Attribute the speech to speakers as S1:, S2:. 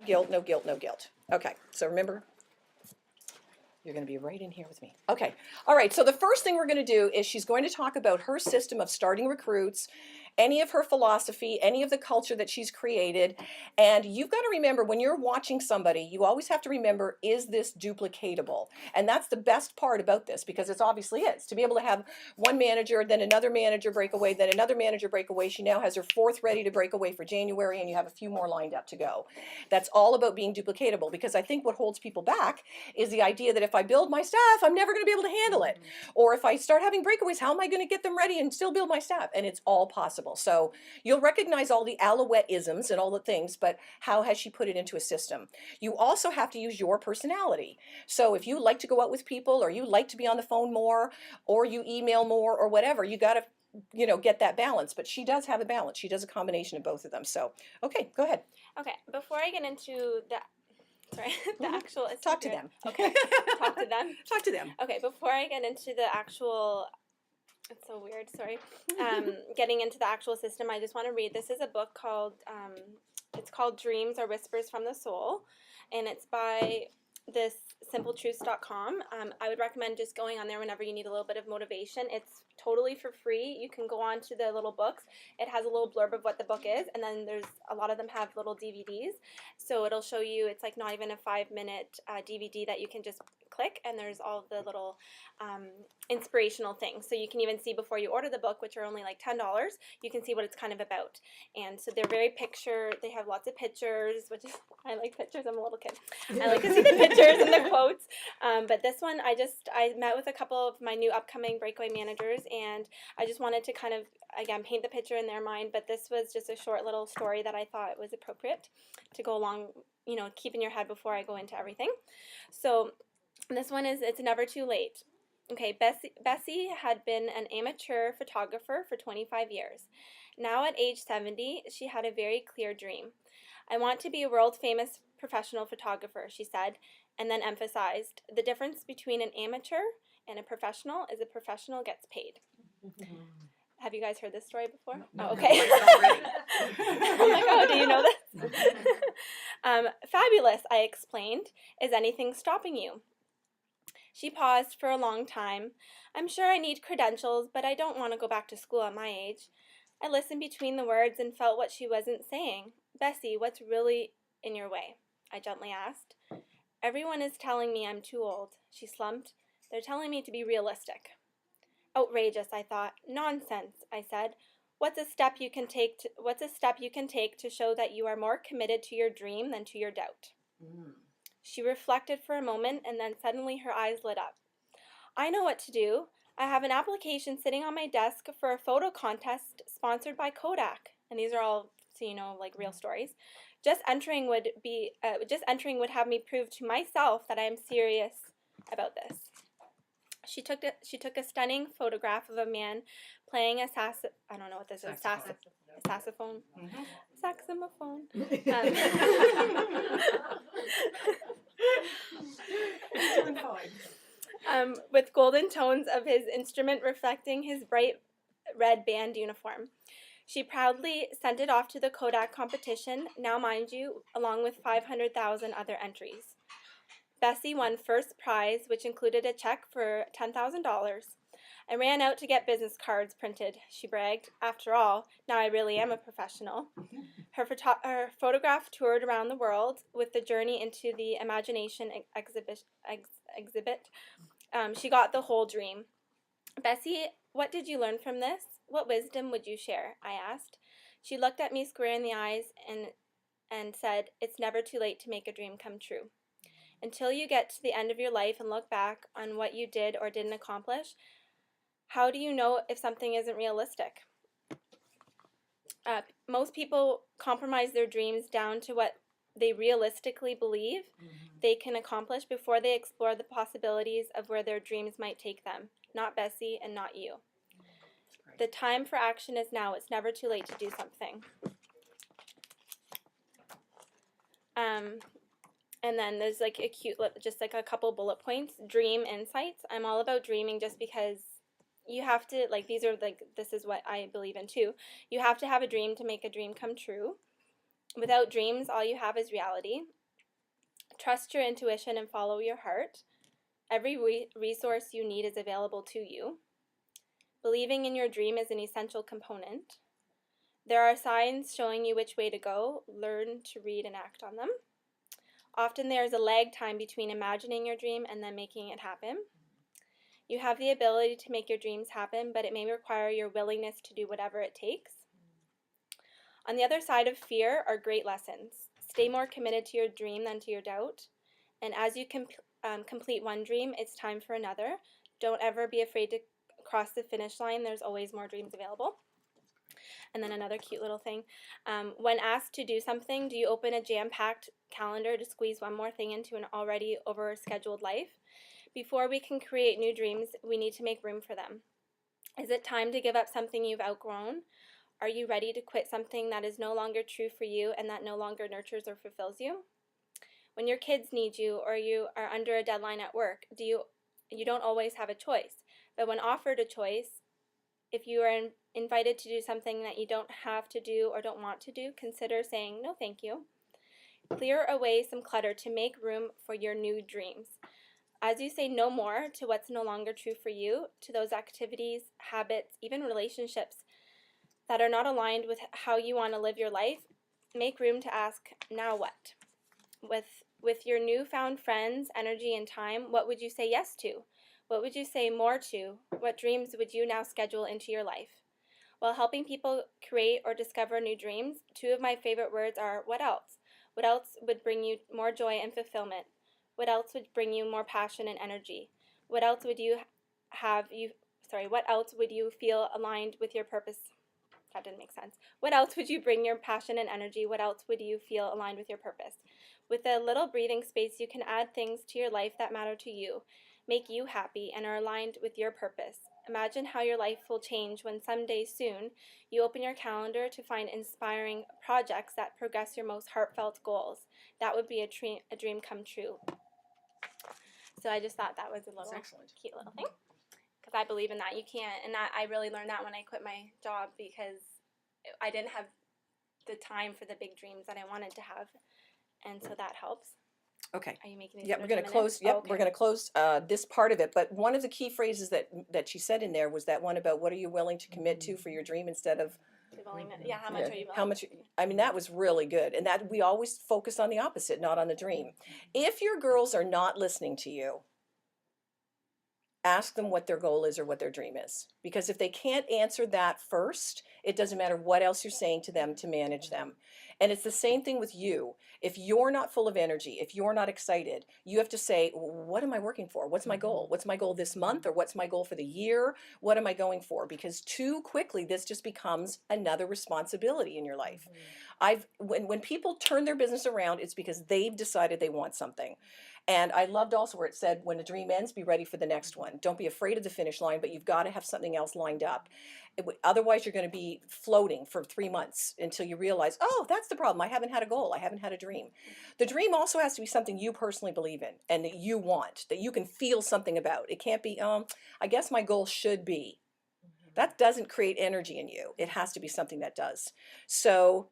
S1: Guilt, no guilt, no guilt. Okay, so remember, you're going to be right in here with me. Okay, all right, so the first thing we're going to do is she's going to talk about her system of starting recruits, any of her philosophy, any of the culture that she's created. And you've got to remember, when you're watching somebody, you always have to remember, is this duplicatable? And that's the best part about this, because it's obviously is. To be able to have one manager, then another manager break away, then another manager break away. She now has her fourth ready to break away for January, and you have a few more lined up to go. That's all about being duplicatable, because I think what holds people back is the idea that if I build my staff, I'm never going to be able to handle it. Or if I start having breakaways, how am I going to get them ready and still build my staff? And it's all possible. So you'll recognize all the Alouette isms and all the things, but how has she put it into a system? You also have to use your personality. So if you like to go out with people, or you like to be on the phone more, or you email more, or whatever, you got to get that balance. But she does have a balance. She does a combination of both of them. So, okay, go ahead.
S2: Okay, before I get into the actual...
S1: Talk to them. Okay.
S2: Talk to them?
S1: Talk to them.
S2: Okay, before I get into the actual... It's so weird, sorry. Getting into the actual system, I just want to read. This is a book called, it's called Dreams or Whispers from the Soul, and it's by this simpletruths.com. I would recommend just going on there whenever you need a little bit of motivation. It's totally for free. You can go on to the little books. It has a little blurb of what the book is, and then there's a lot of them have little DVDs. So it'll show you, it's like not even a 5-minute DVD that you can just click, and there's all the little inspirational things. So you can even see before you order the book, which are only like $10, you can see what it's kind of about. And so they're very they have lots of pictures, which is, I like pictures, I'm a little kid. I like to see the pictures and the quotes. But this one, I met with a couple of my new upcoming breakaway managers, and I just wanted to kind of, again, paint the picture in their mind. But this was just a short little story that I thought was appropriate to go along, keep in your head before I go into everything. So this one is, it's never too late. Okay, Bessie had been an amateur photographer for 25 years. Now at age 70, she had a very clear dream. I want to be a world-famous professional photographer, she said, and then emphasized, the difference between an amateur and a professional is a professional gets paid. Have you guys heard this story before?
S1: No,
S2: oh, okay. I'm like, oh, do you know this? Fabulous, I explained. Is anything stopping you? She paused for a long time. I'm sure I need credentials, but I don't want to go back to school at my age. I listened between the words and felt what she wasn't saying. Bessie, what's really in your way? I gently asked. Everyone is telling me I'm too old, she slumped. They're telling me to be realistic. Outrageous, I thought. Nonsense, I said. What's a step you can take to show that you are more committed to your dream than to your doubt? She reflected for a moment, and then suddenly her eyes lit up. I know what to do. I have an application sitting on my desk for a photo contest sponsored by Kodak. And these are all, so like real stories. Just entering would have me prove to myself that I am serious about this. She took a stunning photograph of a man playing a I don't know what this is. Saxophone. Saxophone. With golden tones of his instrument reflecting his bright red band uniform. She proudly sent it off to the Kodak competition, now mind you, along with 500,000 other entries. Bessie won first prize, which included a check for $10,000. I ran out to get business cards printed, she bragged. After all, now I really am a professional. Her photograph toured around the world with the Journey into the Imagination exhibit. She got the whole dream. Bessie, what did you learn from this? What wisdom would you share? I asked. She looked at me square in the eyes and said, it's never too late to make a dream come true. Until you get to the end of your life and look back on what you did or didn't accomplish, how do you know if something isn't realistic? Most people compromise their dreams down to what they realistically believe they can accomplish before they explore the possibilities of where their dreams might take them. Not Bessie and not you. The time for action is now. It's never too late to do something. And then there's like a cute, just like a couple bullet points. Dream insights. I'm all about dreaming just because you have to, like, these are like, this is what I believe in too. You have to have a dream to make a dream come true. Without dreams, all you have is reality. Trust your intuition and follow your heart. Every resource you need is available to you. Believing in your dream is an essential component. There are signs showing you which way to go. Learn to read and act on them. Often there is a lag time between imagining your dream and then making it happen. You have the ability to make your dreams happen, but it may require your willingness to do whatever it takes. On the other side of fear are great lessons. Stay more committed to your dream than to your doubt. And as you complete one dream, it's time for another. Don't ever be afraid to cross the finish line. There's always more dreams available. And then another cute little thing. When asked to do something, do you open a jam-packed calendar to squeeze one more thing into an already overscheduled life? Before we can create new dreams, we need to make room for them. Is it time to give up something you've outgrown? Are you ready to quit something that is no longer true for you and that no longer nurtures or fulfills you? When your kids need you or you are under a deadline at work, you don't always have a choice. But when offered a choice, if you are invited to do something that you don't have to do or don't want to do, consider saying no thank you. Clear away some clutter to make room for your new dreams. As you say no more to what's no longer true for you, to those activities, habits, even relationships that are not aligned with how you want to live your life, make room to ask, now what? With your newfound friends, energy, and time, what would you say yes to? What would you say more to? What dreams would you now schedule into your life? While helping people create or discover new dreams, two of my favorite words are what else? What else would bring you more joy and fulfillment? What else would bring you more passion and energy? What else would what else would you feel aligned with your purpose? That didn't make sense. What else would you bring your passion and energy? What else would you feel aligned with your purpose? With a little breathing space, you can add things to your life that matter to you, make you happy, and are aligned with your purpose. Imagine how your life will change when someday soon you open your calendar to find inspiring projects that progress your most heartfelt goals. That would be a dream come true. So I just thought that was a little cute little thing. Because I believe in that. You can't, and I really learned that when I quit my job because I didn't have the time for the big dreams that I wanted to have, and so that helps.
S1: Okay.
S2: Are you making these?
S1: Yeah, we're going to close. Yep, okay. We're going to close this part of it. But one of the key phrases that she said in there was that one about what are you willing to commit to for your dream instead of.
S2: Yeah, how much are you willing?
S1: How much? I mean, that was really good, and that we always focus on the opposite, not on the dream. If your girls are not listening to you, ask them what their goal is or what their dream is. Because if they can't answer that first, it doesn't matter what else you're saying to them to manage them. And it's the same thing with you. If you're not full of energy, if you're not excited, you have to say, what am I working for? What's my goal? What's my goal this month? Or what's my goal for the year? What am I going for? Because too quickly, this just becomes another responsibility in your life. When people turn their business around, it's because they've decided they want something. And I loved also where it said, when a dream ends, be ready for the next one. Don't be afraid of the finish line, but you've got to have something else lined up. Otherwise, you're going to be floating for 3 months until you realize, oh, that's the problem. I haven't had a goal. I haven't had a dream. The dream also has to be something you personally believe in and that you want, that you can feel something about. It can't be, I guess my goal should be. That doesn't create energy in you. It has to be something that does. So